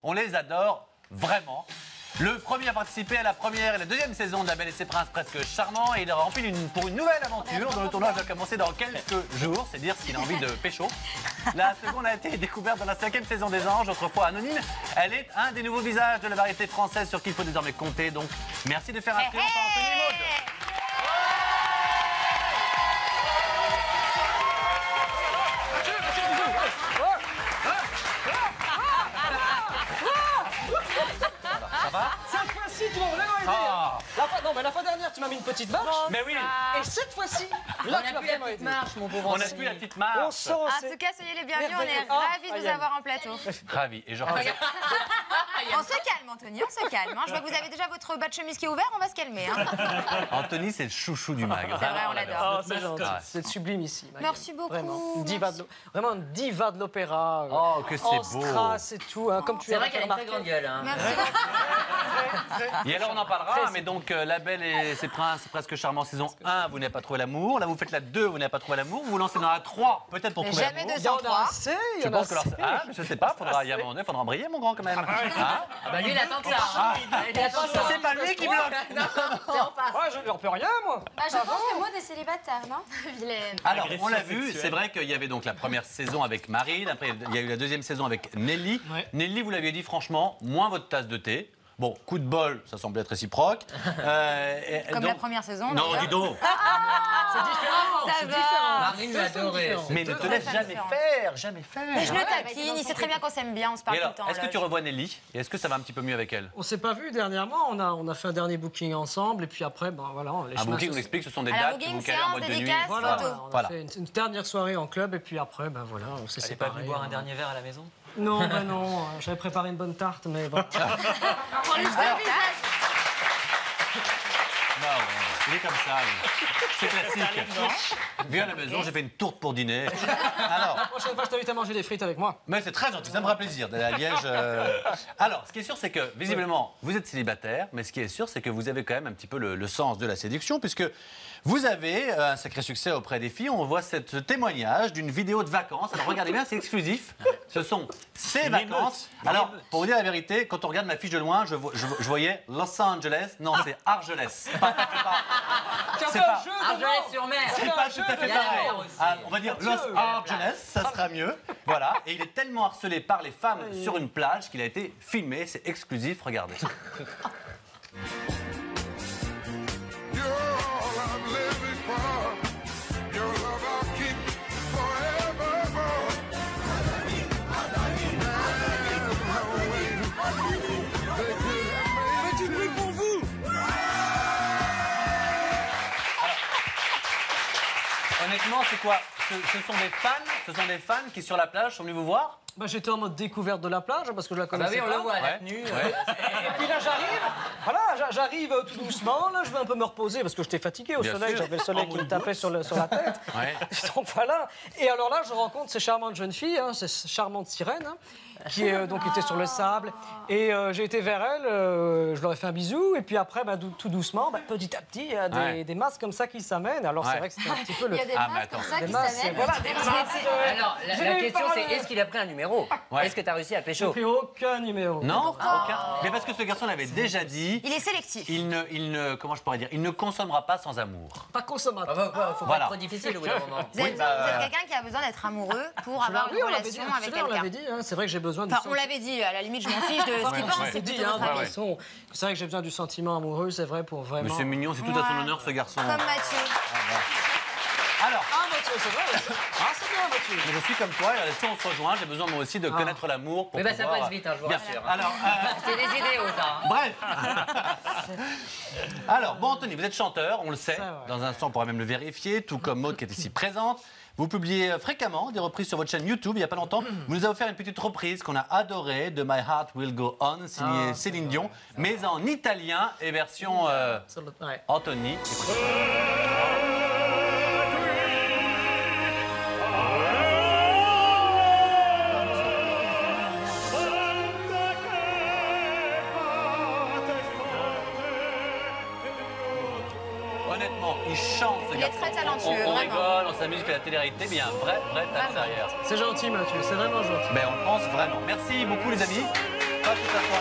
On les adore vraiment. Le premier à participer à la première et la deuxième saison de La Belle et ses Princes Presque Charmants et il enfile pour une nouvelle aventure dont le tournage va commencer dans quelques jours, c'est dire s'il a envie de pécho. La seconde a été découverte dans la 5e saison des Anges, autrefois anonyme. Elle est un des nouveaux visages de la variété française sur qui il faut désormais compter. Donc merci de faire un triomphe à Anthony Maud. Ça va? Cette fois-ci, tu m'as vraiment aidé. Non, mais la fois dernière, tu m'as mis une petite marche. Mais oui. Et cette fois-ci, là, tu m'as vraiment aidé. On n'a plus la petite marche. On sent, En tout cas, soyez les bienvenus, on est ravis de vous avoir en plateau. Ravi. Et je représente... On se calme, Anthony, on se calme. Je vois que vous avez déjà votre bas de chemise qui est ouvert, on va se calmer. Anthony, c'est le chouchou du mag. C'est vrai, on l'adore. c'est gentil. C'est sublime ici. Merci beaucoup. Vraiment, vraiment une diva de l'opéra. Oh, que c'est en beau. strass et tout, hein, comme tu C'est as vrai qu'elle a une très remarqué. grande gueule. Hein. Merci. Et alors on en parlera, mais donc La Belle et ses Princes Presque Charmants saison 1, vous n'avez pas trouvé l'amour. Là vous faites la 2, vous n'avez pas trouvé l'amour. Vous vous lancez dans la 3, peut-être pour trouver Jamais l'amour. Il y en a 203. assez, il y Je en a pense que assez. je sais pas, il y a un moment donné, faudra embrayer mon grand quand même. Hein? Ah bah lui il attend que ça. Hein. Il attend que ça. C'est pas lui qui bloque. Non, c'est en face. Ouais, je ne leur peux rien, moi. Bah, je pense que moi, des célibataires, non Vilaine. Alors on l'a vu, c'est vrai qu'il y avait donc la première saison avec Marine, après il y a eu la deuxième saison avec Nelly. Ouais. Nelly, vous l'aviez dit franchement, moins votre tasse de thé. Bon, coup de bol, ça semblait être réciproque. Comme la première saison. Non, d'ailleurs. dis donc. C'est différent. Ça C'est va. différent. Marine l'a adoré. Mais ne te laisse jamais faire, jamais faire. Mais je le taquine, il sait très bien qu'on s'aime bien, on se parle Et tout alors, le temps. est-ce que là. tu revois Nelly et est-ce que ça va un petit peu mieux avec elle? On s'est pas vu dernièrement, on a fait un dernier booking ensemble et puis après, ben voilà, les Un chemins booking, on se- explique, ce sont des Alors, dates que booking, vous calez en séance, mode de nuit. dédicace, Voilà, photo. on a Voilà. fait une dernière soirée en club et puis après, ben voilà, on s'est Elle n'est pas séparés. venue boire un dernier verre à la maison? Non, ben non, j'avais préparé une bonne tarte, mais bon. Bah ouais, il est comme ça. lui. C'est classique. Viens à la maison, j'ai fait une tourte pour dîner. Alors, La prochaine fois, je t'invite à manger des frites avec moi. mais c'est très gentil, ça me fera plaisir d'aller à Liège. Alors, ce qui est sûr, c'est que visiblement, vous êtes célibataire, mais ce qui est sûr, c'est que vous avez quand même un petit peu le sens de la séduction, puisque vous avez un sacré succès auprès des filles. On voit ce témoignage d'une vidéo de vacances. Alors, regardez bien, c'est exclusif. Ce sont ces vacances. Alors, pour vous dire la vérité, quand on regarde ma fiche de loin, je voyais Los Angeles. Non, c'est Argelès. C'est pas- Argelès-sur-Mer. C'est pas tout à fait Il y a la pareil. mer aussi. Ah, on va dire Los Angeles, ça sera mieux. Voilà. Et il est tellement harcelé par les femmes sur une plage qu'il a été filmé. C'est exclusif. Regardez. You're all I'm living for. Your love I'll keep forevermore. Faites du bruit pour vous. Honnêtement, c'est quoi? Ce sont des fans qui sur la plage sont venus vous voir? Bah, j'étais en mode découverte de la plage parce que je la Bah connaissais oui, on pas. le voit à la Ouais. tenue. Et puis là, j'arrive tout doucement. Là, je vais un peu me reposer parce que j'étais fatigué au Bien soleil. sûr. J'avais le soleil qui me tapait sur la tête. Ouais. Donc voilà. Et alors là, je rencontre ces charmantes jeunes filles, hein, ces charmantes sirènes, hein, qui donc étaient sur le sable. Et j'ai été vers elles, je leur ai fait un bisou. Et puis après, bah, tout doucement, bah, petit à petit, il y a Ouais. des masques comme ça qui s'amènent. Alors Ouais. c'est vrai que c'était un petit peu le. Il y a des Ah, mais masques comme attends. ça Des qui masques, s'amènent. voilà, des masques. Alors, la question c'est est-ce qu'il a pris un numéro? Ouais. Est-ce que tu as réussi à J'ai pécho? pris aucun numéro. Non? Aucun. Mais parce que ce garçon l'avait déjà dit. Il est sélectif. Comment je pourrais dire? Il ne consommera pas sans amour. Pas consommateur. Faut Voilà. pas être trop difficile au bout d'un moment. Vous êtes, vous êtes quelqu'un qui a besoin d'être amoureux pour avoir Oui, une on l'avait dit, relation avec on l'avait quelqu'un. dit, hein, c'est vrai que j'ai besoin du Enfin, on sentiment. l'avait dit, à la limite, je m'en fiche de ce qu'il pense, C'est c'est dit, plutôt hein, votre de toute avis. façon. C'est vrai que j'ai besoin du sentiment amoureux, c'est vrai, pour vraiment. Mais c'est mignon, c'est tout à son honneur ce garçon. Comme Mathieu. Alors, Ah, Mathieu, c'est vrai. Ah, c'est bien, Mathieu. mais je suis comme toi, et si on se rejoint, j'ai besoin moi aussi de connaître l'amour. pour Mais bah ça pouvoir- passe vite, hein, je vous Bien rassure. sûr. hein. Alors, C'est des idéaux, ça. hein. bref. Alors, bon, Anthony, vous êtes chanteur, on le sait. C'est vrai. Dans un instant, on pourra même le vérifier, tout comme Maud qui est ici présente. Vous publiez fréquemment des reprises sur votre chaîne YouTube. Il n'y a pas longtemps, vous nous avez offert une petite reprise qu'on a adorée de My Heart Will Go On, signée Ah, Céline Dion, mais en italien et version Ouais. Anthony. Écoutez. Honnêtement, il chante ce Il est garçon. très talentueux, On vraiment. rigole, on s'amuse, il fait la télé-réalité, mais il y a un vrai talent derrière. C'est gentil, Mathieu, c'est vraiment gentil. Ben, on le pense vraiment. Merci beaucoup, les amis. Pas tout à fait